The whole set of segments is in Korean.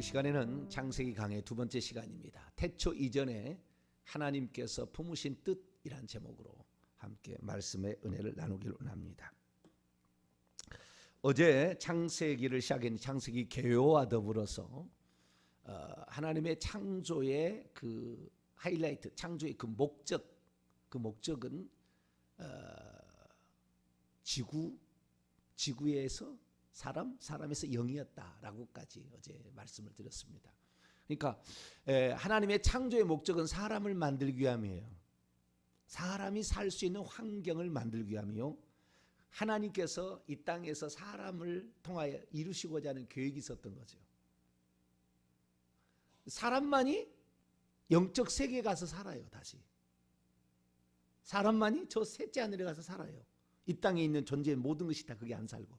오늘 시간에는 창세기 강의 두 번째 시간입니다. 태초 이전에 하나님께서 품으신 뜻이란 제목으로 함께 말씀의 은혜를 나누기를 원합니다. 어제 창세기를 시작했는 창세기 개요와 더불어서 하나님의 창조의 그 하이라이트, 창조의 그 목적은 지구에서 사람에서 영이었다라고까지 어제 말씀을 드렸습니다. 그러니까 하나님의 창조의 목적은 사람을 만들기 위함이에요. 사람이 살 수 있는 환경을 만들기 위함이요. 하나님께서 이 땅에서 사람을 통하여 이루시고자 하는 계획이 있었던 거죠. 사람만이 영적 세계에 가서 살아요. 다시 사람만이 저 셋째 하늘에 가서 살아요. 이 땅에 있는 존재의 모든 것이 다 거기 안 살고.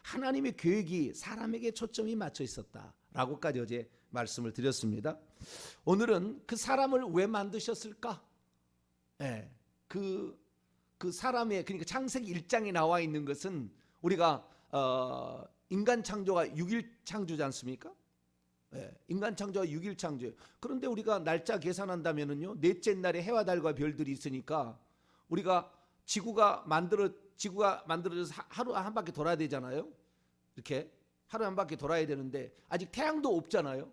하나님의 계획이 사람에게 초점이 맞춰 있었다라고까지 어제 말씀을 드렸습니다. 오늘은 그 사람을 왜 만드셨을까? 그 사람의, 그러니까 창세기 1장에 나와 있는 것은 우리가 인간 창조가 6일 창조지 않습니까? 인간 창조가 6일 창조예요. 그런데 우리가 날짜 계산한다면은요, 넷째 날에 해와 달과 별들이 있으니까 우리가 지구가 만들어져서 하루 한 바퀴 돌아야 되잖아요. 이렇게 하루 한 바퀴 돌아야 되는데 아직 태양도 없잖아요.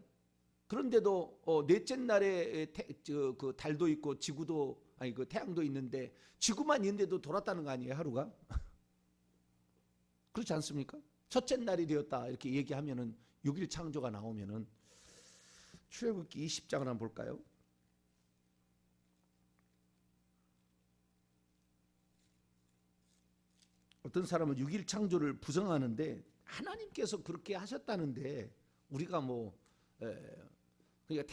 그런데도 넷째 날에 그 달도 있고 그 태양도 있는데 지구만 있는데도 돌았다는 거 아니에요, 하루가? 그렇지 않습니까? 첫째 날이 되었다 이렇게 얘기하면은 6일 창조가 나오면은 출애굽기 20장을 한번 볼까요? 어떤 사람은 6일 창조를 부정하는데 하나님께서 그렇게 하셨다는데 우리가 그러니까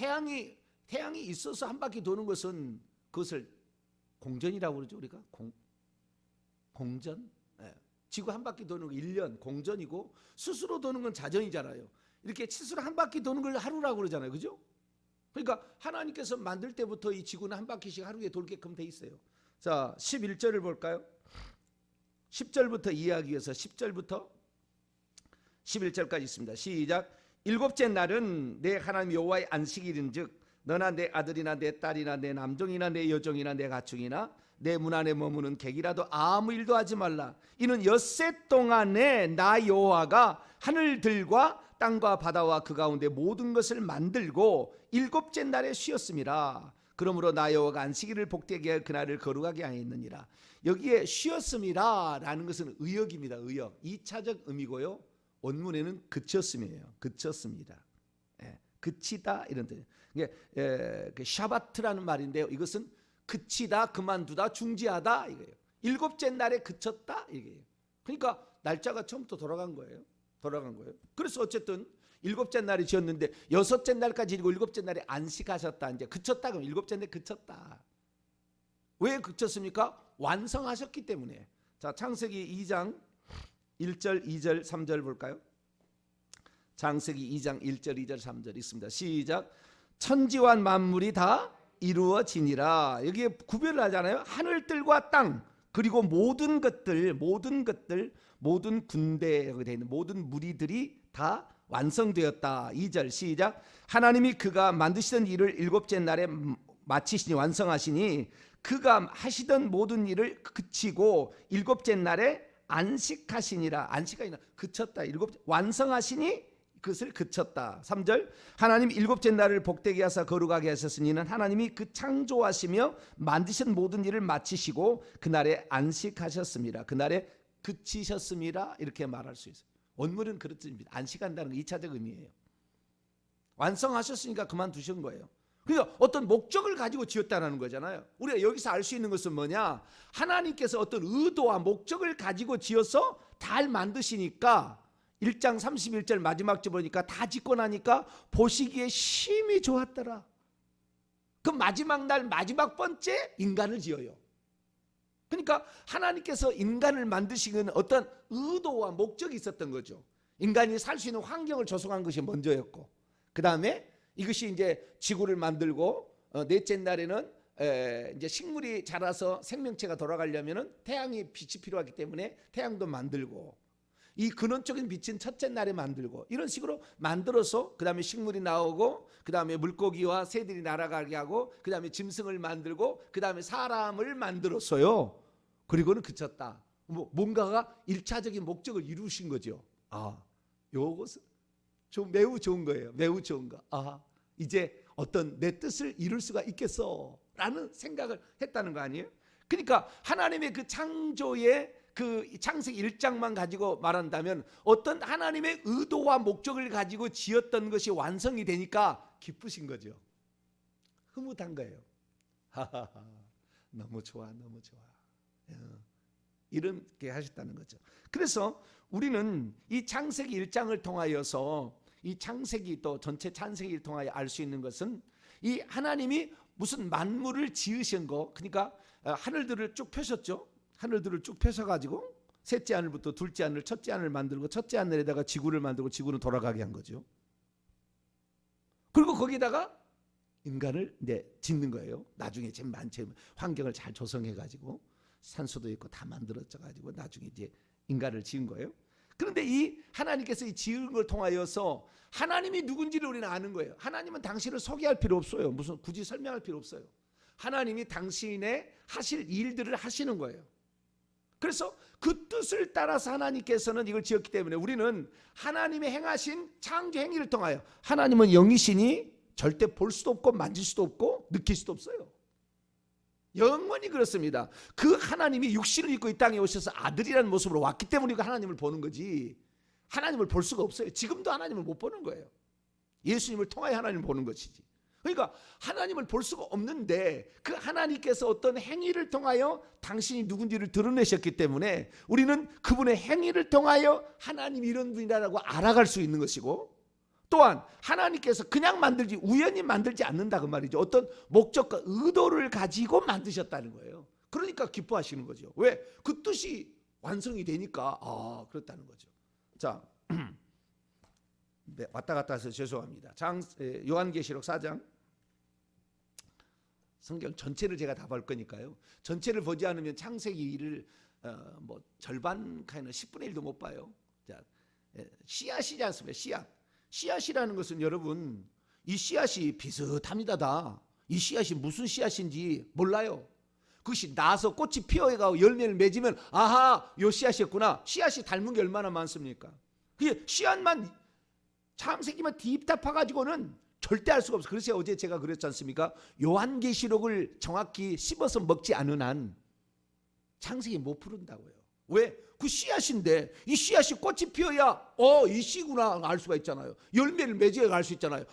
태양이 있어서 한 바퀴 도는 것은 그것을 공전이라고 그러죠. 우리가 공전. 지구 한 바퀴 도는 거 1년 공전이고 스스로 도는 건 자전이잖아요. 이렇게 스스로 한 바퀴 도는 걸 하루라고 그러잖아요. 그죠? 그러니까 하나님께서 만들 때부터 이 지구는 한 바퀴씩 하루에 돌게끔 돼 있어요. 자, 11절을 볼까요? 10절부터 이해하기 위해서 10절부터 11절까지 있습니다. 시작. 일곱째 날은 내 하나님 여호와의 안식일인즉 너나 내 아들이나 내 딸이나 내 남종이나 내 여종이나 내 가축이나 내 문 안에 머무는 객이라도 아무 일도 하지 말라. 이는 엿새 동안에 나 여호와가 하늘들과 땅과 바다와 그 가운데 모든 것을 만들고 일곱째 날에 쉬었음이라. 그러므로 나 여호와가 안식일을 복되게 하여 그날을 거룩하게 하였느니라. 여기에 쉬었음이라 라는 것은 의역입니다. 의역. 2차적 의미고요. 원문에는 그쳤음이에요. 그쳤습니다. 그치다 이런 뜻. 이게 샤바트라는 말인데요. 이것은 그치다, 그만두다, 중지하다 이거예요. 일곱째 날에 그쳤다 이게요. 그러니까 날짜가 처음부터 돌아간 거예요. 그래서 어쨌든 일곱째 날이 지었는데 여섯째 날까지 이고 일곱째 날에 안식하셨다. 이제 그쳤다 그러면 일곱째 날에 그쳤다. 왜 그쳤습니까? 완성하셨기 때문에. 자, 창세기 2장 1절, 2절, 3절 볼까요? 창세기 2장 1절, 2절, 3절 있습니다. 시작. 천지와 만물이 다 이루어지니라. 여기에 구별을 하잖아요. 하늘들과 땅 그리고 모든 것들 모든 군대에 되어 있는 모든 무리들이 다 완성되었다. 2절 시작. 하나님이 그가 만드시던 일을 일곱째 날에 마치시니 완성하시니 그가 하시던 모든 일을 그치고 일곱째 날에 안식하시니라. 안식하니라 그쳤다. 완성하시니 그것을 그쳤다. 3절 하나님이 일곱째 날을 복되게 하사 거룩하게 하셨으니는 하나님이 그 창조하시며 만드신 모든 일을 마치시고 그날에 안식하셨습니다. 그날에 그치셨습니다. 이렇게 말할 수 있어요. 원문은 그렇습니다. 안식한다는 게 2차적 의미예요. 완성하셨으니까 그만두신 거예요. 그러니까 어떤 목적을 가지고 지었다는 거잖아요. 우리가 여기서 알 수 있는 것은 뭐냐? 하나님께서 어떤 의도와 목적을 가지고 지어서 잘 만드시니까 1장 31절 마지막 절 보니까 다 짓고 나니까 보시기에 심히 좋았더라. 그 마지막 날 마지막 번째 인간을 지어요. 그러니까 하나님께서 인간을 만드신 어떤 의도와 목적이 있었던 거죠. 인간이 살 수 있는 환경을 조성한 것이 먼저였고, 그 다음에 이것이 이제 지구를 만들고 넷째 날에는 이제 식물이 자라서 생명체가 돌아가려면은 태양의 빛이 필요하기 때문에 태양도 만들고, 이 근원적인 빛은 첫째 날에 만들고 이런 식으로 만들어서 그 다음에 식물이 나오고 그 다음에 물고기와 새들이 날아가게 하고 그 다음에 짐승을 만들고 그 다음에 사람을 만들었어요. 그리고는 그쳤다. 뭔가가 1차적인 목적을 이루신 거죠. 요것은 매우 좋은 거예요. 매우 좋은 거. 이제 어떤 내 뜻을 이룰 수가 있겠어 라는 생각을 했다는 거 아니에요? 그러니까 하나님의 그 창조의 그 창세기 1장만 가지고 말한다면 어떤 하나님의 의도와 목적을 가지고 지었던 것이 완성이 되니까 기쁘신 거죠. 흐뭇한 거예요. 너무 좋아, 너무 좋아. 이렇게 하셨다는 거죠. 그래서 우리는 이 창세기 1장을 통하여서 이 창세기 또 전체 창세기를 통하여 알 수 있는 것은 이 하나님이 무슨 만물을 지으신 거, 그러니까 하늘들을 쭉 펴셨죠. 하늘들을 쭉 펴셔가지고 셋째 하늘부터 둘째 하늘, 첫째 하늘 만들고 첫째 하늘에다가 지구를 만들고 지구는 돌아가게 한 거죠. 그리고 거기다가 인간을 이제 짓는 거예요. 나중에 제일 환경을 잘 조성해가지고 산소도 있고 다 만들어져가지고 나중에 이제 인간을 지은 거예요. 그런데 이 하나님께서 이 지은 걸 통하여서 하나님이 누군지를 우리는 아는 거예요. 하나님은 당신을 소개할 필요 없어요. 무슨 굳이 설명할 필요 없어요. 하나님이 당신의 하실 일들을 하시는 거예요. 그래서 그 뜻을 따라서 하나님께서는 이걸 지었기 때문에 우리는 하나님의 행하신 창조 행위를 통하여, 하나님은 영이시니 절대 볼 수도 없고 만질 수도 없고 느낄 수도 없어요. 영원히 그렇습니다. 그 하나님이 육신을 입고 이 땅에 오셔서 아들이라는 모습으로 왔기 때문에 하나님을 보는 거지, 하나님을 볼 수가 없어요. 지금도 하나님을 못 보는 거예요. 예수님을 통하여 하나님을 보는 것이지. 그러니까 하나님을 볼 수가 없는데 그 하나님께서 어떤 행위를 통하여 당신이 누군지를 드러내셨기 때문에 우리는 그분의 행위를 통하여 하나님이 이런 분이라고 알아갈 수 있는 것이고, 또한 하나님께서 그냥 만들지 우연히 만들지 않는다 그 말이죠. 어떤 목적과 의도를 가지고 만드셨다는 거예요. 그러니까 기뻐하시는 거죠. 왜? 그 뜻이 완성이 되니까 그렇다는 거죠. 자, 네, 왔다 갔다 해서 죄송합니다. 요한계시록 4장, 성경 전체를 제가 다 볼 거니까요. 전체를 보지 않으면 창세기를 절반 가는 10분의 1도 못 봐요. 자, 씨앗이지 않습니까? 씨앗이라는 것은 여러분, 이 씨앗이 비슷합니다. 다. 이 씨앗이 무슨 씨앗인지 몰라요. 그것이 나서 꽃이 피어가고 열매를 맺으면 요 씨앗이었구나. 씨앗이 닮은 게 얼마나 많습니까? 그게 씨앗만 창세기만 딥다 파가지고는 절대 알 수가 없어요. 그래서 어제 제가 그랬지 않습니까? 요한계시록을 정확히 씹어서 먹지 않은 한 창세기 못 푸른다고요. 왜? 그 씨앗인데 이 씨앗이 꽃이 피어야 이 씨구나 알 수가 있잖아요. 열매를 맺어야 알 수 있잖아요.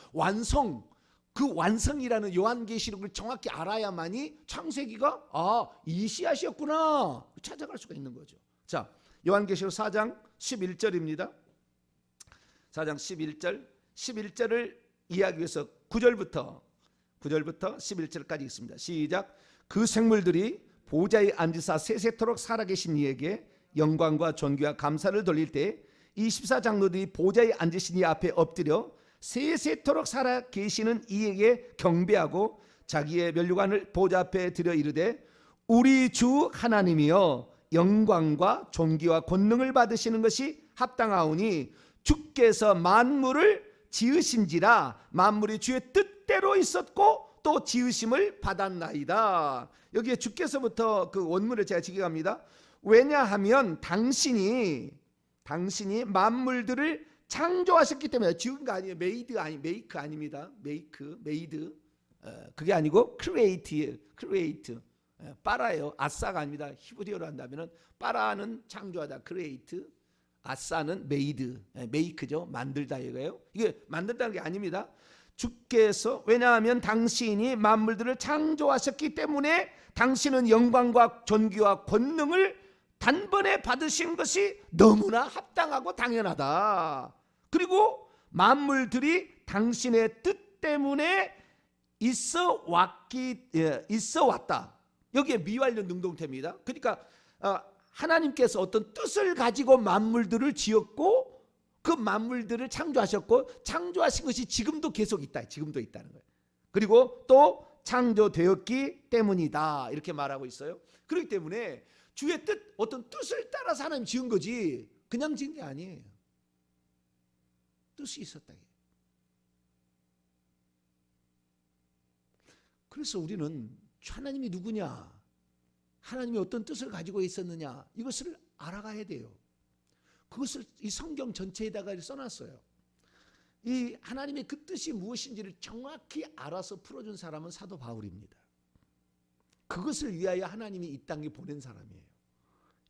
그 완성이라는 요한계시록을 정확히 알아야만이 창세기가 이 씨앗이었구나 찾아갈 수가 있는 거죠. 자, 요한계시록 4장 11절입니다. 4장 11절을 이해하기 위해서 9절부터 11절까지 있습니다. 시작. 그 생물들이 보좌에 앉으사 세세토록 살아계신 이에게 영광과 존귀와 감사를 돌릴 때 이 24장로들이 보좌에 앉으신 이 앞에 엎드려 세세토록 살아계시는 이에게 경배하고 자기의 면류관을 보좌 앞에 들여 이르되 우리 주 하나님이여 영광과 존귀와 권능을 받으시는 것이 합당하오니 주께서 만물을 지으신지라 만물이 주의 뜻대로 있었고 또 지으심을 받았나이다. 여기에 주께서부터 그 원문을 제가 직역합니다. 왜냐하면 당신이 만물들을 창조하셨기 때문에. 지은 거 아니에요. 메이크 아닙니다. 메이드 그게 아니고 크리에이트 빠라예요. 아싸가 아닙니다. 히브리어로 한다면은 빠라는 창조하다, 크리에이트, 아싸는 메이크죠. 만들다 이거예요. 이게 만들다는 게 아닙니다. 주께서, 왜냐하면 당신이 만물들을 창조하셨기 때문에 당신은 영광과 존귀와 권능을 단번에 받으신 것이 너무나 합당하고 당연하다. 그리고 만물들이 당신의 뜻 때문에 있어 왔다. 여기에 미완료 능동태입니다. 그러니까 하나님께서 어떤 뜻을 가지고 만물들을 지었고 그 만물들을 창조하셨고 창조하신 것이 지금도 계속 있다. 지금도 있다는 거예요. 그리고 또 창조되었기 때문이다. 이렇게 말하고 있어요. 그렇기 때문에 주의 뜻, 어떤 뜻을 따라서 하나님 지은 거지 그냥 지은 게 아니에요. 뜻이 있었다. 그래서 우리는 하나님이 누구냐, 하나님이 어떤 뜻을 가지고 있었느냐, 이것을 알아가야 돼요. 그것을 이 성경 전체에다가 써놨어요. 이 하나님의 그 뜻이 무엇인지를 정확히 알아서 풀어준 사람은 사도 바울입니다. 그것을 위하여 하나님이 이 땅에 보낸 사람이에요.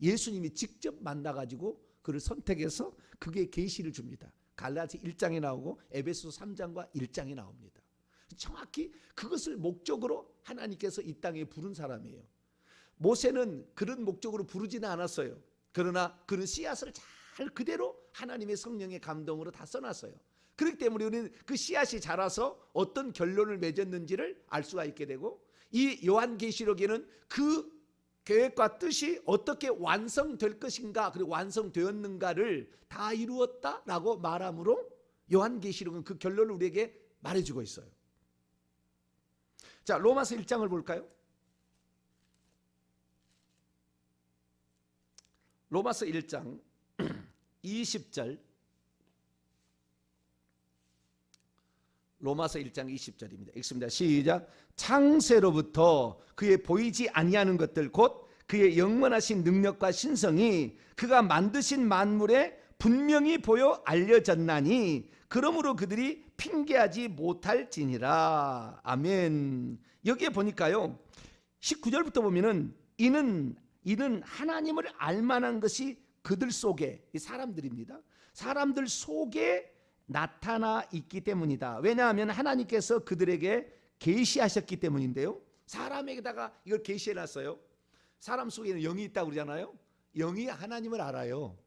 예수님이 직접 만나가지고 그를 선택해서 그게 계시를 줍니다. 갈라디 1장에 나오고 에베소 3장과 1장에 나옵니다. 정확히 그것을 목적으로 하나님께서 이 땅에 부른 사람이에요. 모세는 그런 목적으로 부르지는 않았어요. 그러나 그는 씨앗을 잘 그대로 하나님의 성령의 감동으로 다 써놨어요. 그렇기 때문에 우리는 그 씨앗이 자라서 어떤 결론을 맺었는지를 알 수가 있게 되고, 이 요한계시록에는 그 계획과 뜻이 어떻게 완성될 것인가, 그리고 완성되었는가를 다 이루었다라고 말함으로 요한계시록은 그 결론을 우리에게 말해주고 있어요. 자, 로마서 1장을 볼까요? 로마서 1장 20절, 로마서 1장 20절입니다. 읽습니다. 시작. 창세로부터 그의 보이지 아니하는 것들 곧 그의 영원하신 능력과 신성이 그가 만드신 만물에 분명히 보여 알려졌나니 그러므로 그들이 핑계하지 못할지니라. 아멘. 여기에 보니까요, 19절부터 보면은 이는 하나님을 알만한 것이 그들 속에, 이 사람들입니다. 사람들 속에 나타나 있기 때문이다. 왜냐하면 하나님께서 그들에게 계시하셨기 때문인데요. 사람에게다가 이걸 계시해놨어요. 사람 속에는 영이 있다고 그러잖아요. 영이 하나님을 알아요.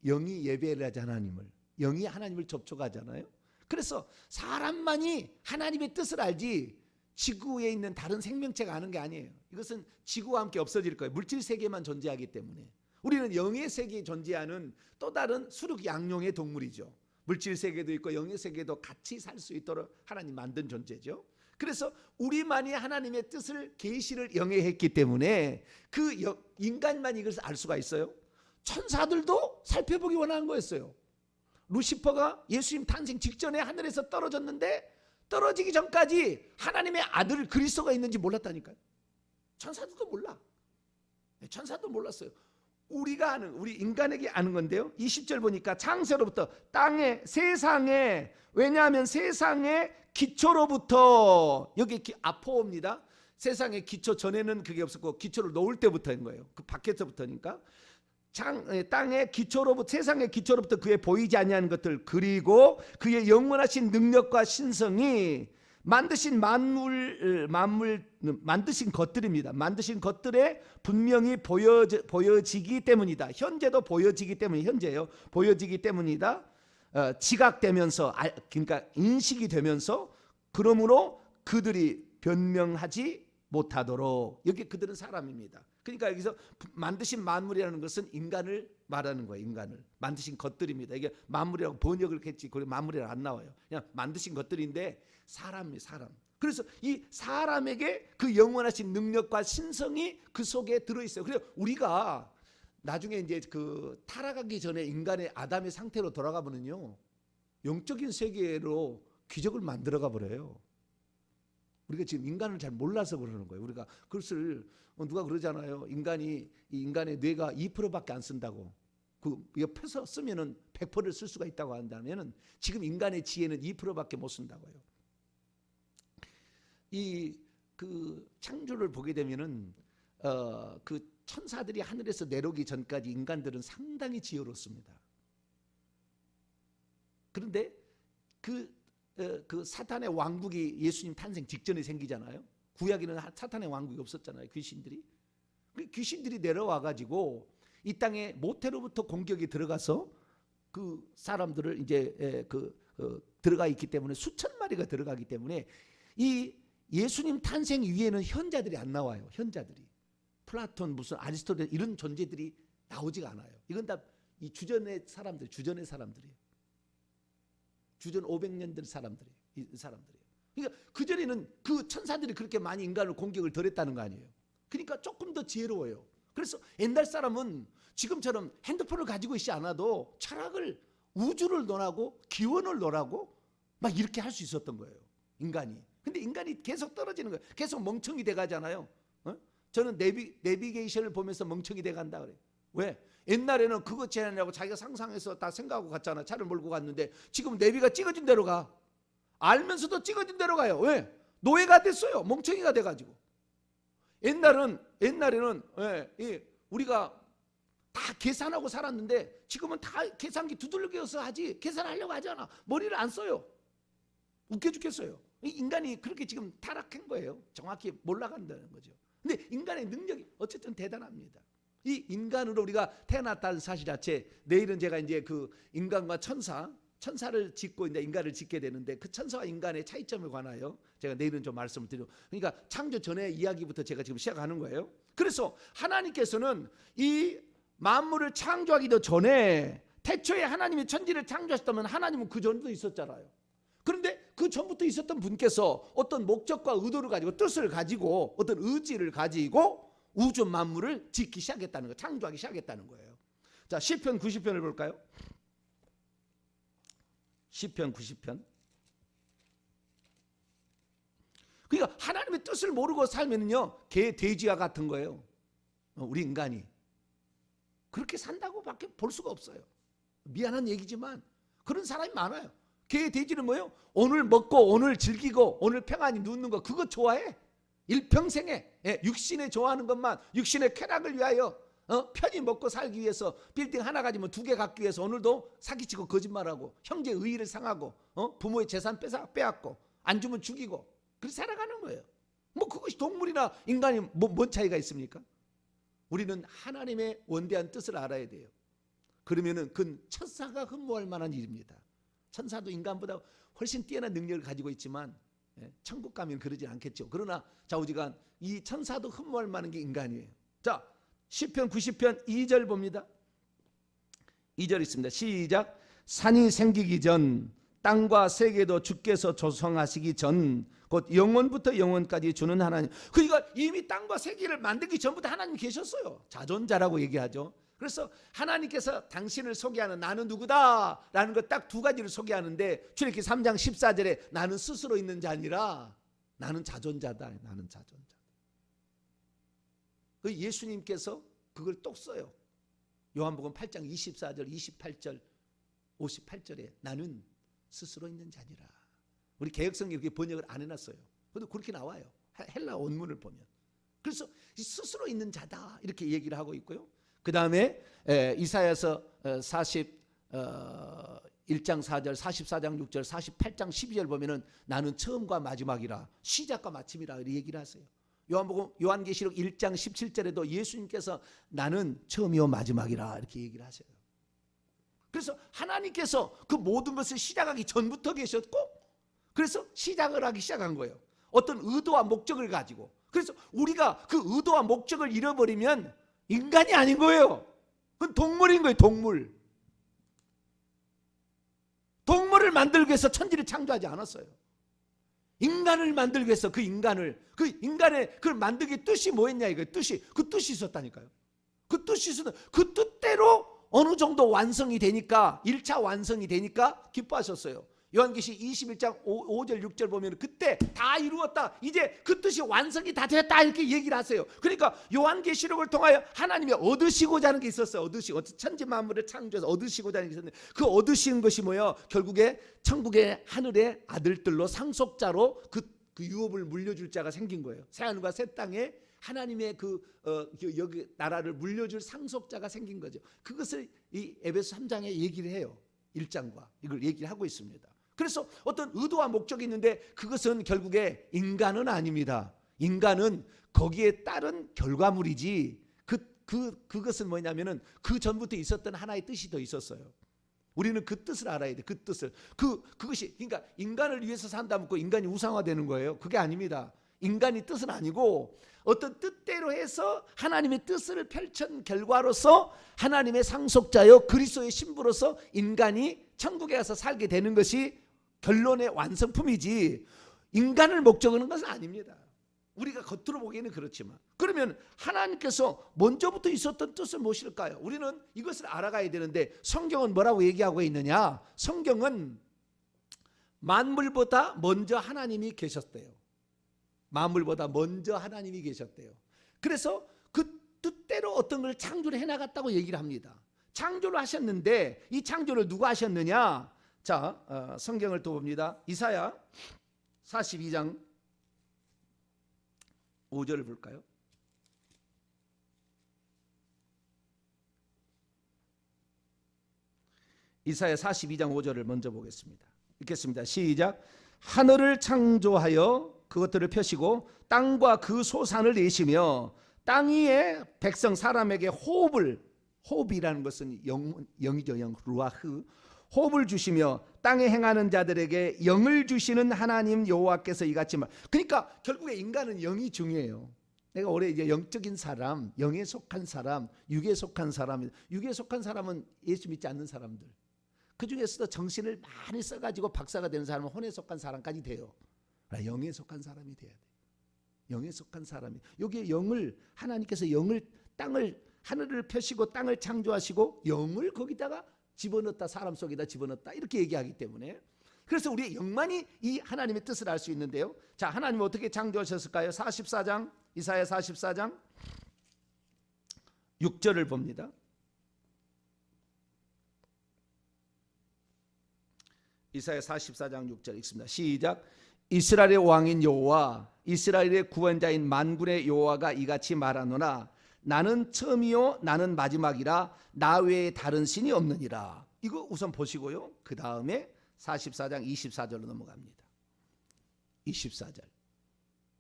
영이 예배를 하지, 하나님을. 영이 하나님을 접촉하잖아요. 그래서 사람만이 하나님의 뜻을 알지 지구에 있는 다른 생명체가 아는 게 아니에요. 이것은 지구와 함께 없어질 거예요. 물질 세계만 존재하기 때문에. 우리는 영의 세계에 존재하는 또 다른 수륙 양용의 동물이죠. 물질 세계도 있고 영의 세계도 같이 살 수 있도록 하나님 만든 존재죠. 그래서 우리만이 하나님의 뜻을 계시를 영해했기 때문에 그 인간만 이것을 알 수가 있어요. 천사들도 살펴보기 원하는 거였어요. 루시퍼가 예수님 탄생 직전에 하늘에서 떨어졌는데 떨어지기 전까지 하나님의 아들 그리스도가 있는지 몰랐다니까요. 천사들도 몰라. 천사도 몰랐어요. 우리가 아는, 우리 인간에게 아는 건데요. 20절 보니까 창세로부터 땅에, 세상에, 왜냐하면 세상의 기초로부터, 여기 아포입니다. 세상의 기초 전에는 그게 없었고 기초를 놓을 때부터인 거예요. 그 밖에서부터니까. 땅의 기초로부터, 세상의 기초로부터 그의 보이지 아니하는 것들, 그리고 그의 영원하신 능력과 신성이 만드신 만드신 것들입니다. 만드신 것들에 분명히 보여지기 때문이다. 현재도 보여지기 때문에, 현재요, 보여지기 때문이다. 지각되면서, 그러니까 인식이 되면서, 그러므로 그들이 변명하지 못하도록. 여기 그들은 사람입니다. 그러니까 여기서 만드신 만물이라는 것은 인간을 말하는 거예요. 인간을 만드신 것들입니다. 이게 만물이라고 번역을 했지, 그래 만물이라 안 나와요. 그냥 만드신 것들인데 사람이 사람. 그래서 이 사람에게 그 영원하신 능력과 신성이 그 속에 들어 있어요. 그래서 우리가 나중에 이제 그 타락하기 전에 인간의 아담의 상태로 돌아가 보면요, 영적인 세계로 기적을 만들어가 버려요. 우리가 지금 인간을 잘 몰라서 그러는 거예요. 우리가 그것을, 누가 그러잖아요. 인간의 뇌가 2%밖에 안 쓴다고. 그 옆에서 쓰면은 100%를 쓸 수가 있다고 한다면은 지금 인간의 지혜는 2%밖에 못 쓴다고요. 그 창조를 보게 되면은 그 천사들이 하늘에서 내려오기 전까지 인간들은 상당히 지혜롭습니다. 그런데 그 사탄의 왕국이 예수님 탄생 직전에 생기잖아요. 구약에는 사탄의 왕국이 없었잖아요. 귀신들이 내려와 가지고 이 땅에 모태로부터 공격이 들어가서 그 사람들을 이제 들어가 있기 때문에, 수천 마리가 들어가기 때문에 이 예수님 탄생 위에는 현자들이 안 나와요. 현자들이 플라톤, 무슨 아리스토텔 이런 존재들이 나오지가 않아요. 이건 다 이 주전의 사람들이에요. 주전 500년 된 사람들이에요. 이 사람들이에요. 그러니까 그전에는 그 천사들이 그렇게 많이 인간을 공격을 덜 했다는 거 아니에요. 그러니까 조금 더 지혜로워요. 그래서 옛날 사람은 지금처럼 핸드폰을 가지고 있지 않아도 철학을, 우주를 논하고 기원을 논하고 막 이렇게 할 수 있었던 거예요, 인간이. 근데 인간이 계속 떨어지는 거예요. 계속 멍청이 돼 가잖아요. 저는 내비게이션을 보면서 멍청이 돼 간다 그래요. 왜? 옛날에는 그거 제한이라고 자기가 상상해서 다 생각하고 갔잖아. 차를 몰고 갔는데 지금 내비가 찍어진 대로 가. 알면서도 찍어진 대로 가요. 왜? 노예가 됐어요. 멍청이가 돼가지고. 옛날에는 우리가 다 계산하고 살았는데 지금은 다 계산기 두들겨서 하지 계산하려고 하지 않아. 머리를 안 써요. 웃겨 죽겠어요. 인간이 그렇게 지금 타락한 거예요. 정확히 몰라간다는 거죠. 근데 인간의 능력이 어쨌든 대단합니다. 이 인간으로 우리가 태어났다는 사실 자체, 내일은 제가 이제 그 인간과 천사를 짓고 이제 인간을 짓게 되는데 그 천사와 인간의 차이점에 관하여 제가 내일은 좀 말씀을 드려. 그러니까 창조 전의 이야기부터 제가 지금 시작하는 거예요. 그래서 하나님께서는 이 만물을 창조하기도 전에 태초에 하나님이 천지를 창조하셨다면 하나님은 그 전부터 있었잖아요. 그런데 그 전부터 있었던 분께서 어떤 목적과 의도를 가지고 뜻을 가지고 어떤 의지를 가지고 우주 만물을 짓기 시작했다는 거, 창조하기 시작했다는 거예요. 자, 시편 90편을 볼까요? 시편 90편. 그러니까 하나님의 뜻을 모르고 살면요, 개, 돼지와 같은 거예요. 우리 인간이 그렇게 산다고밖에 볼 수가 없어요. 미안한 얘기지만 그런 사람이 많아요. 개, 돼지는 뭐예요? 오늘 먹고 오늘 즐기고 오늘 평안히 눕는 거, 그거 좋아해. 일평생에 육신에 좋아하는 것만, 육신의 쾌락을 위하여 편히 먹고 살기 위해서 빌딩 하나 가지면 두 개 갖기 위해서 오늘도 사기치고 거짓말하고 형제 의의를 상하고 부모의 재산 빼앗고 안 주면 죽이고 그렇게 살아가는 거예요. 뭐 그것이 동물이나 인간이 뭔 차이가 있습니까? 우리는 하나님의 원대한 뜻을 알아야 돼요. 그러면은 그건 천사가 흠모할 만한 일입니다. 천사도 인간보다 훨씬 뛰어난 능력을 가지고 있지만 천국 가면 그러지 않겠죠. 그러나 좌우지간 이 천사도 흠모할 만한 게 인간이에요. 자, 시편 90편 2절 봅니다. 2절 있습니다. 시작. 산이 생기기 전, 땅과 세계도 주께서 조성하시기 전, 곧 영원부터 영원까지 주는 하나님. 그러니까 이미 땅과 세계를 만들기 전부터 하나님이 계셨어요. 자존자라고 얘기하죠. 그래서 하나님께서 당신을 소개하는 나는 누구다 라는 것 딱 두 가지를 소개하는데, 출애굽기 3장 14절에 나는 스스로 있는 자 아니라 나는 자존자다. 나는 자존자다. 그 예수님께서 그걸 또 써요. 요한복음 8장 24절 28절 58절에 나는 스스로 있는 자니라. 우리 개역성경에 이렇게 번역을 안 해놨어요. 그래도 그렇게 나와요. 헬라 원문을 보면. 그래서 스스로 있는 자다 이렇게 얘기를 하고 있고요. 그 다음에 이사야서 41장 4절, 44장 6절, 48장 12절 보면은 나는 처음과 마지막이라, 시작과 마침이라 이렇게 얘기를 하세요. 요한계시록 1장 17절에도 예수님께서 나는 처음이요 마지막이라 이렇게 얘기를 하세요. 그래서 하나님께서 그 모든 것을 시작하기 전부터 계셨고, 그래서 시작을 하기 시작한 거예요. 어떤 의도와 목적을 가지고. 그래서 우리가 그 의도와 목적을 잃어버리면 인간이 아닌 거예요. 그건 동물인 거예요. 동물을 만들기 위해서 천지를 창조하지 않았어요. 인간을 만들기 위해서 그 인간의 그걸 만들기 뜻이 뭐였냐 이거예요. 그 뜻이 있었다니까요. 그 뜻이 있었다. 그 뜻대로 어느 정도 완성이 되니까, 1차 완성이 되니까 기뻐하셨어요. 요한계시 21장 5절 6절 보면 그때 다 이루었다, 이제 그 뜻이 완성이 다 되었다 이렇게 얘기를 하세요. 그러니까 요한계시록을 통하여 하나님이 얻으시고자 하는 게 있었어요. 천지 만물을 창조해서 얻으시고자 하는 게 있었는데, 그 얻으시는 것이 뭐예요? 결국에 천국의 하늘의 아들들로 상속자로 그 유업을 물려줄 자가 생긴 거예요. 새하늘과 새 땅에 하나님의 여기 나라를 물려줄 상속자가 생긴 거죠. 그것을 이 에베소 3장에 얘기를 해요. 1장과 이걸 얘기를 하고 있습니다. 그래서 어떤 의도와 목적이 있는데 그것은 결국에 인간은 아닙니다. 인간은 거기에 따른 결과물이지, 그것은 뭐냐면은 그 전부터 있었던 하나의 뜻이 더 있었어요. 우리는 그 뜻을 알아야 돼. 그 뜻을. 그것이, 그러니까 인간을 위해서 산다 묻고 인간이 우상화되는 거예요. 그게 아닙니다. 인간이 뜻은 아니고 어떤 뜻대로 해서 하나님의 뜻을 펼친 결과로서 하나님의 상속자요 그리스도의 신부로서 인간이 천국에 가서 살게 되는 것이 결론의 완성품이지, 인간을 목적으로 하는 것은 아닙니다. 우리가 겉으로 보기에는 그렇지만, 그러면 하나님께서 먼저부터 있었던 뜻은 무엇일까요? 우리는 이것을 알아가야 되는데, 성경은 뭐라고 얘기하고 있느냐? 성경은 만물보다 먼저 하나님이 계셨대요. 만물보다 먼저 하나님이 계셨대요. 그래서 그 뜻대로 어떤 걸 창조를 해나갔다고 얘기를 합니다. 창조를 하셨는데 이 창조를 누가 하셨느냐? 자, 성경을 또 봅니다. 이사야 42장 5절을 볼까요? 이사야 42장 5절을 먼저 보겠습니다. 읽겠습니다. 시작. 하늘을 창조하여 그것들을 펴시고 땅과 그 소산을 내시며 땅 위에 백성 사람에게 호흡이라는 것은 영이죠. 영, 루아흐. 호흡을 주시며 땅에 행하는 자들에게 영을 주시는 하나님 여호와께서 이같이 말. 그러니까 결국에 인간은 영이 중요해요. 내가 올해 이제 영적인 사람, 영에 속한 사람, 육에 속한 사람, 육에 속한 사람은 예수 믿지 않는 사람들. 그 중에서도 정신을 많이 써가지고 박사가 되는 사람은 혼에 속한 사람까지 돼요. 영에 속한 사람이 돼야 돼. 영에 속한 사람이. 여기에 영을, 하나님께서 영을, 땅을, 하늘을 펴시고 땅을 창조하시고 영을 거기다가 집어넣었다, 사람 속에다 집어넣었다, 이렇게 얘기하기 때문에, 그래서 우리의 영만이 이 하나님의 뜻을 알 수 있는데요. 자, 하나님은 어떻게 창조하셨을까요? 44장, 이사야 44장 6절을 봅니다. 이사야 44장 6절 읽습니다. 시작. 이스라엘의 왕인 여호와, 이스라엘의 구원자인 만군의 여호와가 이같이 말하노라. 나는 처음이요 나는 마지막이라 나 외에 다른 신이 없느니라. 이거 우선 보시고요. 그 다음에 44장 24절로 넘어갑니다. 24절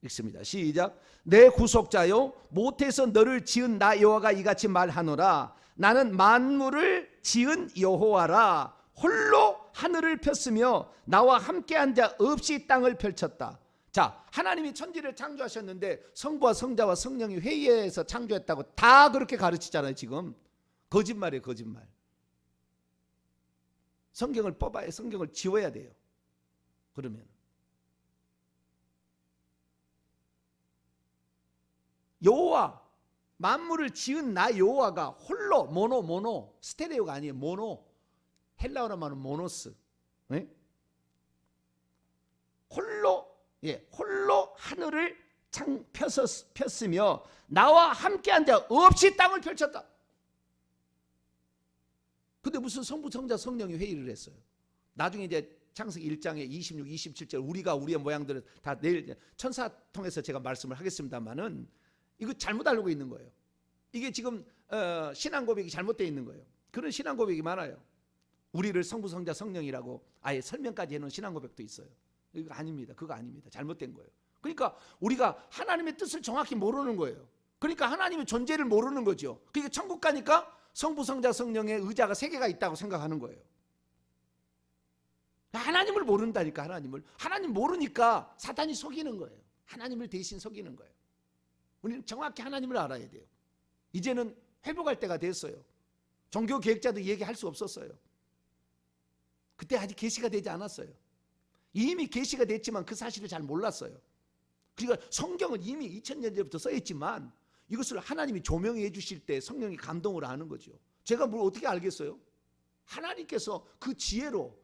읽습니다. 시작. 내 구속자요 모태에서 너를 지은 나 여호와가 이같이 말하노라. 나는 만물을 지은 여호와라. 홀로 하늘을 폈으며 나와 함께한 자 없이 땅을 펼쳤다. 자, 하나님이 천지를 창조하셨는데 성부와 성자와 성령이 회의해서 창조했다고 다 그렇게 가르치잖아요. 지금 거짓말이에요. 거짓말. 성경을 뽑아야, 성경을 지워야 돼요. 그러면 여호와, 만물을 지은 나 여호와가 홀로, 모노 스테레오가 아니에요. 모노, 헬라어로 말하면 모노스. 네? 홀로 하늘을 폈으며 나와 함께한 자 없이 땅을 펼쳤다. 근데 무슨 성부, 성자, 성령이 회의를 했어요? 나중에 이제 창세기 1장에 26, 27절 우리가 우리의 모양들을 다 내일 천사 통해서 제가 말씀을 하겠습니다만은 이거 잘못 알고 있는 거예요. 이게 지금 신앙 고백이 잘못되어 있는 거예요. 그런 신앙 고백이 많아요. 우리를 성부, 성자, 성령이라고 아예 설명까지 해놓은 신앙 고백도 있어요. 이거 아닙니다. 그거 아닙니다. 잘못된 거예요. 그러니까 우리가 하나님의 뜻을 정확히 모르는 거예요. 그러니까 하나님의 존재를 모르는 거죠. 그러니까 천국 가니까 성부, 성자, 성령의 의자가 3개가 있다고 생각하는 거예요. 하나님을 모른다니까. 하나님 모르니까 사탄이 속이는 거예요. 하나님을 대신 속이는 거예요. 우리는 정확히 하나님을 알아야 돼요. 이제는 회복할 때가 됐어요. 종교 계획자도 얘기할 수 없었어요. 그때 아직 계시가 되지 않았어요. 이미 계시가 됐지만 그 사실을 잘 몰랐어요. 그러니까 성경은 이미 2000년 전부터 써있지만 이것을 하나님이 조명해 주실 때 성령이 감동을 하는 거죠. 제가 뭘 어떻게 알겠어요? 하나님께서 그 지혜로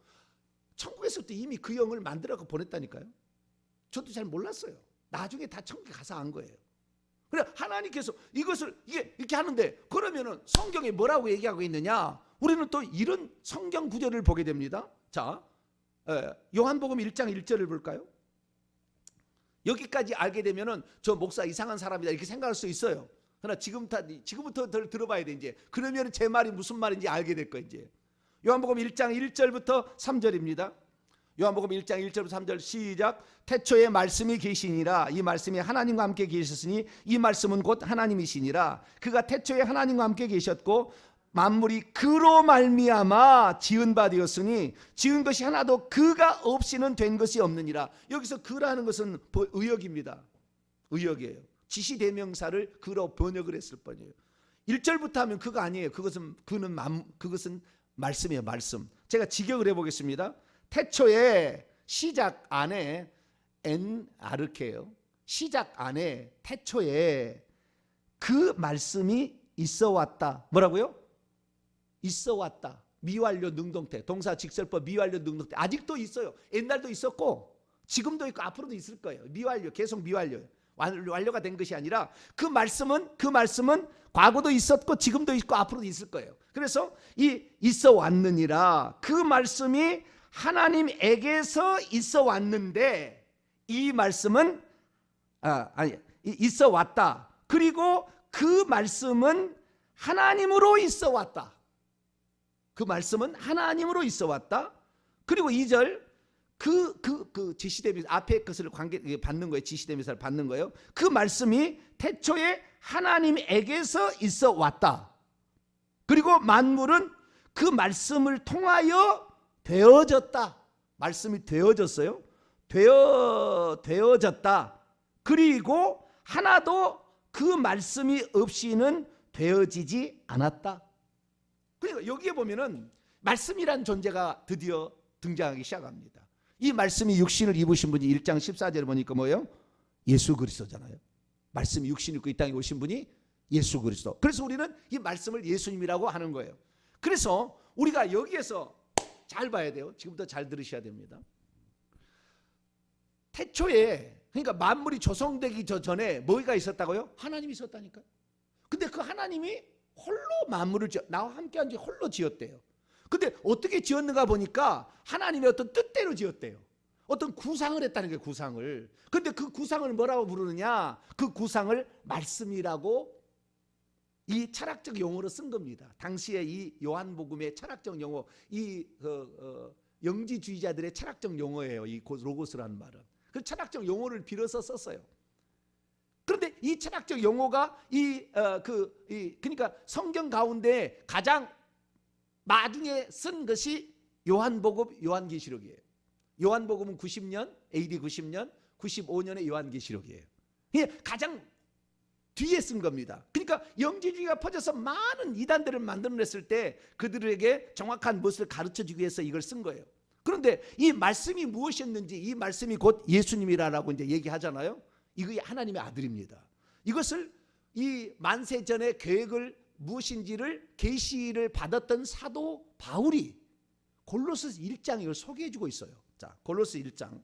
천국에서부터 이미 그 영을 만들어 보냈다니까요. 저도 잘 몰랐어요. 나중에 다 천국에 가서 안 거예요. 그래, 하나님께서 이것을 이렇게 하는데, 그러면은 성경에 뭐라고 얘기하고 있느냐? 우리는 또 이런 성경 구절을 보게 됩니다. 자, 요한복음 1장 1절을 볼까요? 여기까지 알게 되면은 저 목사 이상한 사람이다 이렇게 생각할 수 있어요. 그러나 지금부터 들어봐야 돼. 이제 그러면 제 말이 무슨 말인지 알게 될 거예요. 이제 요한복음 1장 1절부터 3절입니다. 요한복음 1장 1절부터 3절 시작. 태초에 말씀이 계시니라. 이 말씀이 하나님과 함께 계셨으니 이 말씀은 곧 하나님이시니라. 그가 태초에 하나님과 함께 계셨고 만물이 그로 말미암아 지은 바 되었으니 지은 것이 하나도 그가 없이는 된 것이 없느니라. 여기서 그라는 것은 의역입니다. 의역이에요. 지시대명사를 그로 번역을 했을 뿐이에요. 1절부터 하면 그가 아니에요. 그것은 말씀이에요. 말씀. 제가 직역을 해보겠습니다. 태초에 시작 안에 엔 아르케요. 시작 안에 태초에 그 말씀이 있어 왔다. 뭐라고요? 있어 왔다. 미완료 능동태, 동사 직설법 미완료 능동태. 아직도 있어요. 옛날도 있었고 지금도 있고 앞으로도 있을 거예요. 미완료, 계속 미완료. 완료가 된 것이 아니라 그 말씀은 과거도 있었고 지금도 있고 앞으로도 있을 거예요. 그래서 이 있어 왔느니라, 그 말씀이 하나님에게서 있어 왔는데 이 말씀은 있어 왔다. 그리고 그 말씀은 하나님으로 있어 왔다. 그 말씀은 하나님으로 있어 왔다. 그리고 2절 그 지시대명사 앞에 것을 받는 거예요. 지시대명사를 받는 거예요. 그 말씀이 태초에 하나님에게서 있어 왔다. 그리고 만물은 그 말씀을 통하여 되어졌다. 말씀이 되어졌어요. 되어졌다. 그리고 하나도 그 말씀이 없이는 되어지지 않았다. 그러니까 여기에 보면은 말씀이란 존재가 드디어 등장하기 시작합니다. 이 말씀이 육신을 입으신 분이 1장 14절에 보니까 뭐예요? 예수 그리스도잖아요. 말씀이 육신 입고 이 땅에 오신 분이 예수 그리스도. 그래서 우리는 이 말씀을 예수님이라고 하는 거예요. 그래서 우리가 여기에서 잘 봐야 돼요. 지금부터 잘 들으셔야 됩니다. 태초에, 그러니까 만물이 조성되기 전에 뭐가 있었다고요? 하나님이 있었다니까요. 근데 그 하나님이 홀로 만물을 나와 함께한 지 홀로 지었대요. 근데 어떻게 지었는가 보니까 하나님의 어떤 뜻대로 지었대요. 어떤 구상을 했다는 거예요. 구상을. 근데 그 구상을 뭐라고 부르느냐? 그 구상을 말씀이라고 이 철학적 용어로 쓴 겁니다. 당시에 이 요한복음의 철학적 용어, 이 영지주의자들의 철학적 용어예요. 이 로고스라는 말은. 그 철학적 용어를 빌어서 썼어요. 그런데 이 철학적 용어가 그러니까 성경 가운데 가장 마중에 쓴 것이 요한복음, 요한계시록이에요. 요한복음은 90년, AD 90년, 95년의 요한계시록이에요. 이게 가장 뒤에 쓴 겁니다. 그러니까 영지주의가 퍼져서 많은 이단들을 만들어냈을 때 그들에게 정확한 무엇을 가르쳐주기 위해서 이걸 쓴 거예요. 그런데 이 말씀이 무엇이었는지, 이 말씀이 곧 예수님이라고 이제 얘기하잖아요. 이거 하나님의 아들입니다. 이것을 이 만세전의 계획을 무엇인지를 계시를 받았던 사도 바울이 골로새 1장에 이걸 소개해 주고 있어요. 자, 골로새 1장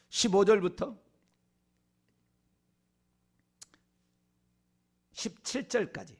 15절부터 17절까지,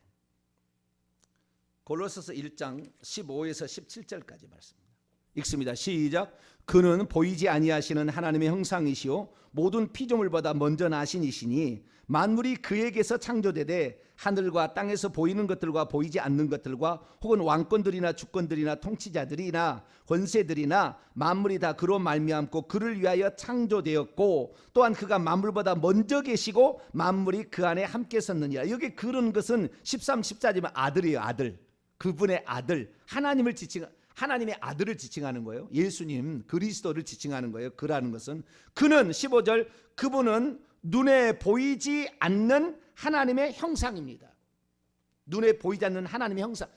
골로새서 1장 15에서 17절까지 말씀입니다. 읽습니다. 시작. 그는 보이지 아니하시는 하나님의 형상이시요 모든 피조물보다 먼저 나신 이시니 만물이 그에게서 창조되되 하늘과 땅에서 보이는 것들과 보이지 않는 것들과 혹은 왕권들이나 주권들이나 통치자들이나 권세들이나 만물이 다 그로 말미암고 그를 위하여 창조되었고 또한 그가 만물보다 먼저 계시고 만물이 그 안에 함께 섰느니라. 여기 그런 것은 13, 14절이면 아들이에요. 아들. 그분의 아들. 하나님의 아들을 지칭하는 거예요. 예수님 그리스도를 지칭하는 거예요. 그라는 것은 그는 15절 그분은 눈에 보이지 않는 하나님의 형상입니다. 눈에 보이지 않는 하나님의 형상.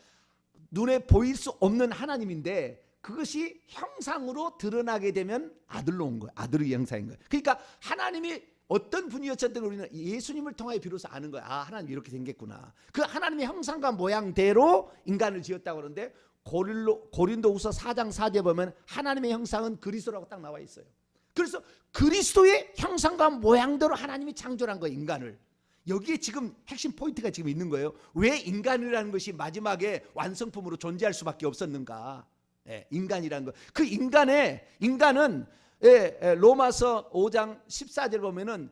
눈에 보일 수 없는 하나님인데 그것이 형상으로 드러나게 되면 아들로 온 거예요. 아들의 형상인 거예요. 그러니까 하나님이 어떤 분이었든 우리는 예수님을 통하여 비로소 아는 거야. 아, 하나님 이렇게 생겼구나. 그 하나님의 형상과 모양대로 인간을 지었다고 그러는데 고린도후서 4장 4절에 보면 하나님의 형상은 그리스도라고 딱 나와 있어요. 그래서 그리스도의 형상과 모양대로 하나님이 창조한 거예요. 인간을. 여기에 지금 핵심 포인트가 지금 있는 거예요. 왜 인간이라는 것이 마지막에 완성품으로 존재할 수밖에 없었는가. 인간이라는 것. 그 인간은 로마서 5장 14절 보면은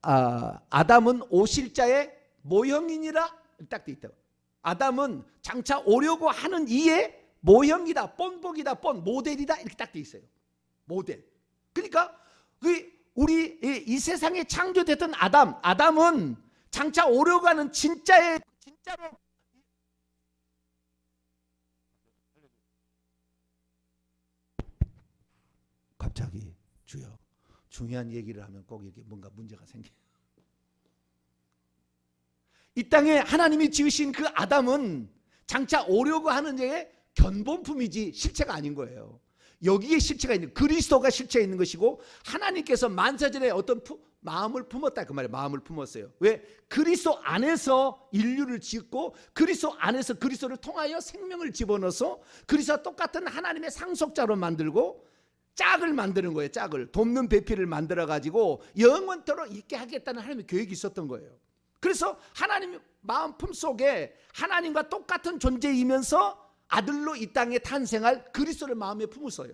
아담은 오실자의 모형이니라 딱 돼 있다고. 아담은 장차 오려고 하는 이의 모형이다, 본보기다, 모델이다 이렇게 딱 돼 있어요. 모델. 그러니까 우리 이 세상에 창조됐던 아담은 장차 오려고 하는 진짜로 갑자기 주여 중요한 얘기를 하면 꼭 이게 뭔가 문제가 생겨요. 이 땅에 하나님이 지으신 그 아담은 장차 오려고 하는 자의 견본품이지 실체가 아닌 거예요. 여기에 실체가 있는, 그리스도가 실체가 있는 것이고, 하나님께서 만세전에 어떤 마음을 품었다 그 말이에요. 마음을 품었어요. 왜? 그리스도 안에서 인류를 짓고, 그리스도 안에서 그리스도를 통하여 생명을 집어넣어서 그리스도와 똑같은 하나님의 상속자로 만들고 짝을 만드는 거예요. 짝을, 돕는 배필을 만들어 가지고 영원토록 있게 하겠다는 하나님의 계획이 있었던 거예요. 그래서 하나님 마음 품속에 하나님과 똑같은 존재이면서 아들로 이 땅에 탄생할 그리스도를 마음에 품었어요.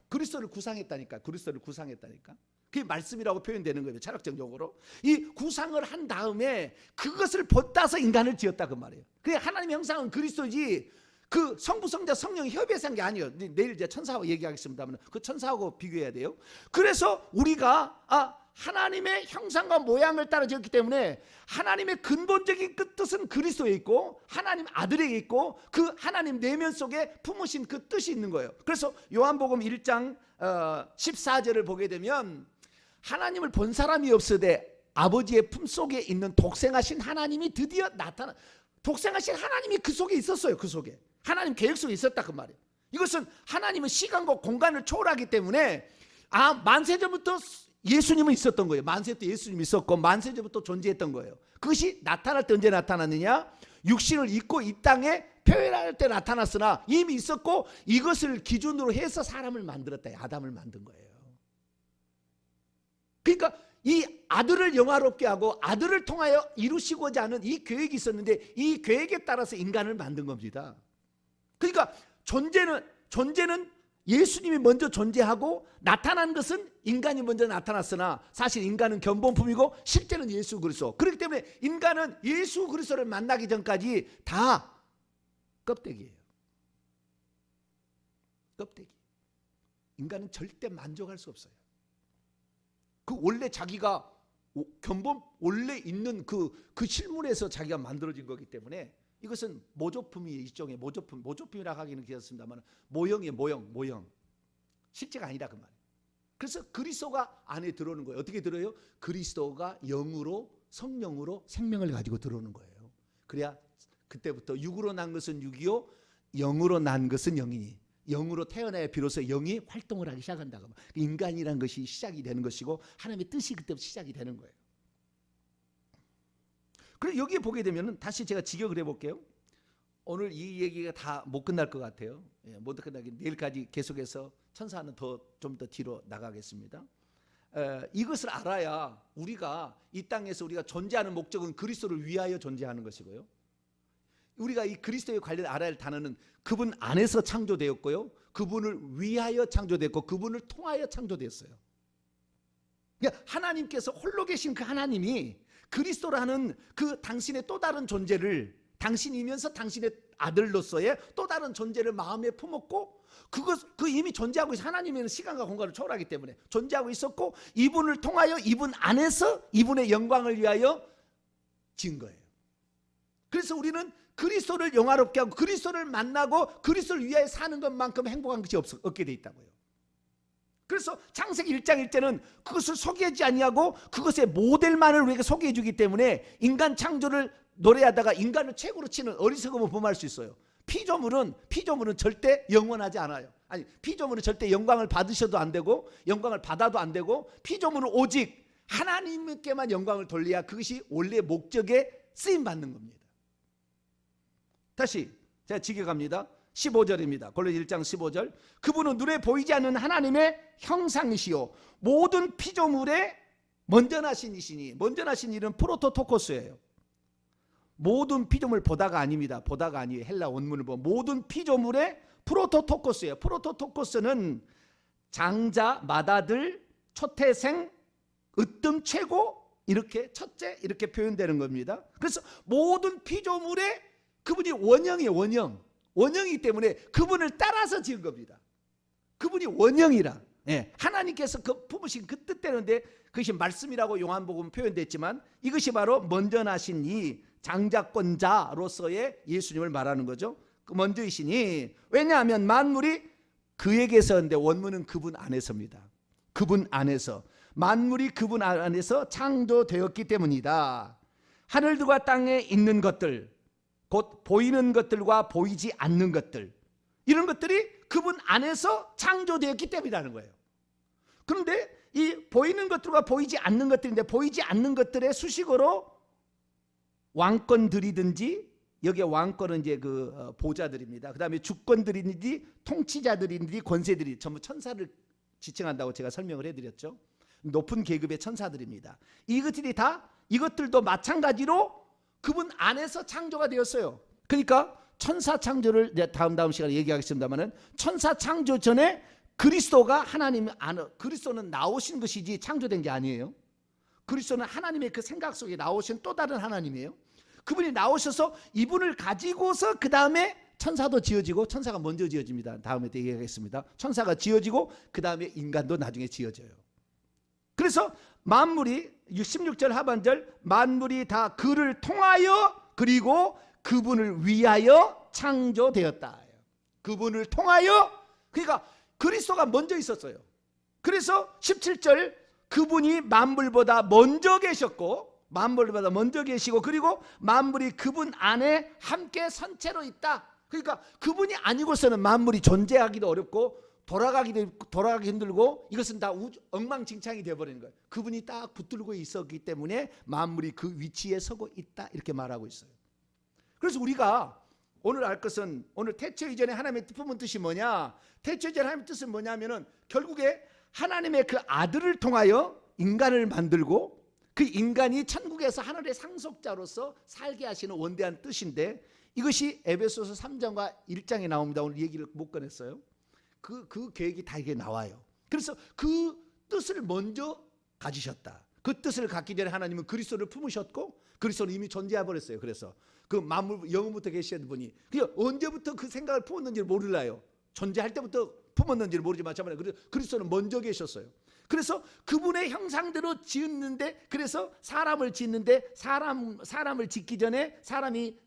그리스도를 구상했다니까. 그리스도를 구상했다니까. 그게 말씀이라고 표현되는 거예요. 철학적으로. 이 구상을 한 다음에 그것을 본따서 인간을 지었다 그 말이에요. 그게 하나님의 형상은 그리스도지, 그 성부, 성자, 성령이 협의해서 한 게 아니에요. 내일 이제 천사하고 얘기하겠습니다만 그 천사하고 비교해야 돼요. 그래서 우리가 하나님의 형상과 모양을 따라 지었기 때문에 하나님의 근본적인 그 뜻은 그리스도에 있고 하나님 아들에게 있고 그 하나님 내면 속에 품으신 그 뜻이 있는 거예요. 그래서 요한복음 1장 14절을 보게 되면 하나님을 본 사람이 없으되 아버지의 품속에 있는 독생하신 하나님이 드디어 나타나. 독생하신 하나님이 그 속에 있었어요. 그 속에 하나님 계획 속에 있었다 그 말이에요. 이것은 하나님은 시간과 공간을 초월하기 때문에 만세전부터 예수님은 있었던 거예요. 만세 때 예수님이 있었고 만세전부터 존재했던 거예요. 그것이 나타날 때 언제 나타났느냐? 육신을 입고 이 땅에 표현할 때 나타났으나 이미 있었고 이것을 기준으로 해서 사람을 만들었다. 아담을 만든 거예요. 그러니까 이 아들을 영화롭게 하고 아들을 통하여 이루시고자 하는 이 계획이 있었는데 이 계획에 따라서 인간을 만든 겁니다. 그러니까 존재는 예수님이 먼저 존재하고 나타난 것은 인간이 먼저 나타났으나 사실 인간은 견본품이고 실제는 예수 그리스도. 그렇기 때문에 인간은 예수 그리스도를 만나기 전까지 다 껍데기예요. 껍데기. 인간은 절대 만족할 수 없어요. 그 원래 자기가 견본 원래 있는 그 실물에서 자기가 만들어진 거기 때문에 이것은 모조품이 일종의 모조품이라고 하기는 그렇습니다만 모형이에요. 모형. 실제가 아니다 그 말이에요. 그래서 그리스도가 안에 들어오는 거예요. 어떻게 들어요? 그리스도가 영으로 성령으로 생명을 가지고 들어오는 거예요. 그래야 그때부터 육으로 난 것은 육이요 영으로 난 것은 영이니 영으로 태어나야 비로소 영이 활동을 하기 시작한다고. 인간이란 것이 시작이 되는 것이고 하나님의 뜻이 그때부터 시작이 되는 거예요. 그래서 여기에 보게 되면 다시 제가 직역을 해볼게요. 오늘 이 얘기가 다 못 끝날 것 같아요. 못 끝나긴 내일까지 계속해서 천사는 좀 더 뒤로 나가겠습니다. 이것을 알아야 우리가 이 땅에서 우리가 존재하는 목적은 그리스도를 위하여 존재하는 것이고요. 우리가 이 그리스도에 관련 알아야 할 단어는 그분 안에서 창조되었고요. 그분을 위하여 창조됐고 그분을 통하여 창조됐어요. 그러니까 하나님께서 홀로 계신 그 하나님이 그리스도라는 그 당신의 또 다른 존재를 당신이면서 당신의 아들로서의 또 다른 존재를 마음에 품었고 그 이미 존재하고 있어. 하나님은 시간과 공간을 초월하기 때문에 존재하고 있었고 이분을 통하여 이분 안에서 이분의 영광을 위하여 지은 거예요. 그래서 우리는 그리스도를 영화롭게 하고 그리스도를 만나고 그리스도를 위하여 사는 것만큼 행복한 것이 없게 돼 있다고요. 그래서 창세기 1장 1절은 그것을 소개하지 아니하고 그것의 모델만을 우리에게 소개해 주기 때문에 인간 창조를 노래하다가 인간을 최고로 치는 어리석음을 범할 수 있어요. 피조물은 절대 영원하지 않아요. 아니, 피조물은 절대 영광을 받으셔도 안 되고 영광을 받아도 안 되고 피조물은 오직 하나님께만 영광을 돌려야 그것이 원래 목적에 쓰임 받는 겁니다. 다시 제가 직역합니다. 15절입니다. 골로새 1장 15절. 그분은 눈에 보이지 않는 하나님의 형상이시요 모든 피조물의 먼저 나신 이시니, 먼저 나신 일은 프로토토코스예요. 모든 피조물 보다가 아닙니다. 보다가 아니에요. 헬라 원문을 보면 모든 피조물의 프로토토코스예요. 프로토토코스는 장자, 맏아들, 초태생, 으뜸, 최고 이렇게 첫째 이렇게 표현되는 겁니다. 그래서 모든 피조물의 그분이 원형이에요. 원형이기 때문에 그분을 따라서 지은 겁니다. 그분이 원형이라. 하나님께서 그 품으신 그 뜻대로인데 그것이 말씀이라고 요한복음 표현됐지만 이것이 바로 먼저 나신 이 장자권자로서의 예수님을 말하는 거죠. 그 먼저이시니 왜냐하면 만물이 그에게서인데 원문은 그분 안에서입니다. 그분 안에서 만물이 그분 안에서 창조되었기 때문이다. 하늘들과 땅에 있는 것들 곧 보이는 것들과 보이지 않는 것들 이런 것들이 그분 안에서 창조되었기 때문이라는 거예요. 그런데 이 보이는 것들과 보이지 않는 것들인데, 보이지 않는 것들의 수식어로 왕권들이든지, 여기에 왕권은 이제 그 보좌들입니다. 그 다음에 주권들이든지 통치자들이든지 권세들이 전부 천사를 지칭한다고 제가 설명을 해드렸죠. 높은 계급의 천사들입니다. 이것들도 마찬가지로 그분 안에서 창조가 되었어요. 그러니까 천사 창조를 다음 시간에 얘기하겠습니다만은, 천사 창조 전에 그리스도가 하나님 안에, 그리스도는 나오신 것이지 창조된 게 아니에요. 그리스도는 하나님의 그 생각 속에 나오신 또 다른 하나님이에요. 그분이 나오셔서 이분을 가지고서 그 다음에 천사도 지어지고, 천사가 먼저 지어집니다. 다음에 또 얘기하겠습니다. 천사가 지어지고 그 다음에 인간도 나중에 지어져요. 그래서 만물이 16절 하반절, 만물이 다 그를 통하여 그리고 그분을 위하여 창조되었다. 그분을 통하여, 그러니까 그리스도가 먼저 있었어요. 그래서 17절, 그분이 만물보다 먼저 계셨고, 만물보다 먼저 계시고, 그리고 만물이 그분 안에 함께 선체로 있다. 그러니까 그분이 아니고서는 만물이 존재하기도 어렵고 돌아가기 힘들고, 이것은 다 엉망진창이 되어버리는 거예요. 그분이 딱 붙들고 있었기 때문에 만물이 그 위치에 서고 있다, 이렇게 말하고 있어요. 그래서 우리가 오늘 알 것은, 오늘 태초 이전에 하나님의 품은 뜻이 뭐냐, 태초 이전에 하나님의 뜻은 뭐냐면은 결국에 하나님의 그 아들을 통하여 인간을 만들고, 그 인간이 천국에서 하늘의 상속자로서 살게 하시는 원대한 뜻인데, 이것이 에베소서 3장과 1장에 나옵니다. 오늘 얘기를 못 꺼냈어요. 그 계획이 다 이게 나와요. 그래서 그 뜻을 먼저 가지셨다. 그 뜻을 갖기 전에 하나님은 그리스도를 품으셨고, 그리스도는 이미 존재해 버렸어요. 그래서 그 만물 영원부터 계시던 분이, 그 언제부터 그 생각을 품었는지를 몰라요. 존재할 때부터 품었는지를 모르지만 그리스도는 먼저 계셨어요. 그래서 그분의 형상대로 지었는데, 그래서 사람을 짓는데 사람을 짓기 전에 사람이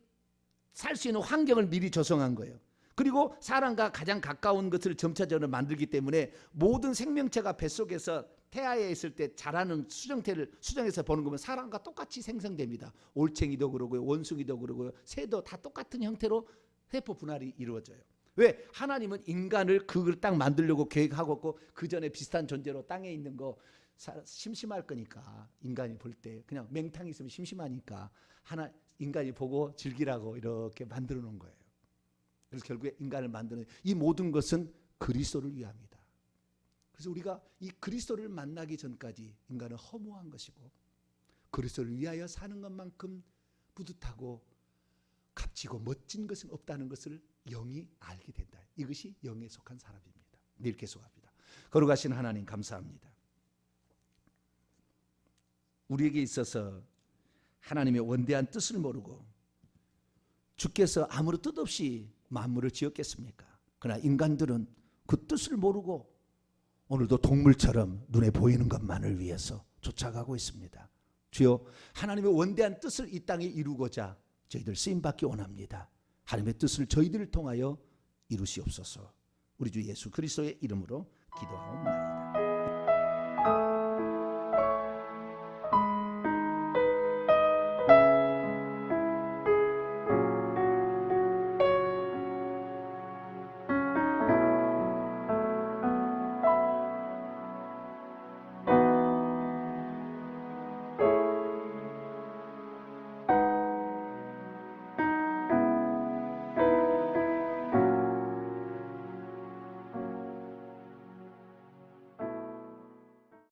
살 수 있는 환경을 미리 조성한 거예요. 그리고 사람과 가장 가까운 것을 점차적으로 만들기 때문에 모든 생명체가 뱃속에서 태아에 있을 때 자라는 수정태를 수정해서 보는 거면 사람과 똑같이 생성됩니다. 올챙이도 그러고요, 원숭이도 그러고요, 새도 다 똑같은 형태로 세포 분할이 이루어져요. 왜? 하나님은 인간을 그걸 딱 만들려고 계획하고 있고, 그 전에 비슷한 존재로 땅에 있는 거 심심할 거니까, 인간이 볼 때 그냥 맹탕이 있으면 심심하니까 인간이 보고 즐기라고 이렇게 만들어 놓은 거예요. 그래서 결국에 인간을 만드는 이 모든 것은 그리스도를 위함이다. 그래서 우리가 이 그리스도를 만나기 전까지 인간은 허무한 것이고, 그리스도를 위하여 사는 것만큼 뿌듯하고 값지고 멋진 것은 없다는 것을 영이 알게 된다. 이것이 영에 속한 사람입니다. 이렇게 소합니다. 거룩하신 하나님, 감사합니다. 우리에게 있어서 하나님의 원대한 뜻을 모르고 주께서 아무런 뜻 없이 만물을 지었겠습니까? 그러나 인간들은 그 뜻을 모르고 오늘도 동물처럼 눈에 보이는 것만을 위해서 쫓아가고 있습니다. 주여, 하나님의 원대한 뜻을 이 땅에 이루고자 저희들 쓰임받기 원합니다. 하나님의 뜻을 저희들을 통하여 이루시옵소서. 우리 주 예수 그리스도의 이름으로 기도하옵나이다.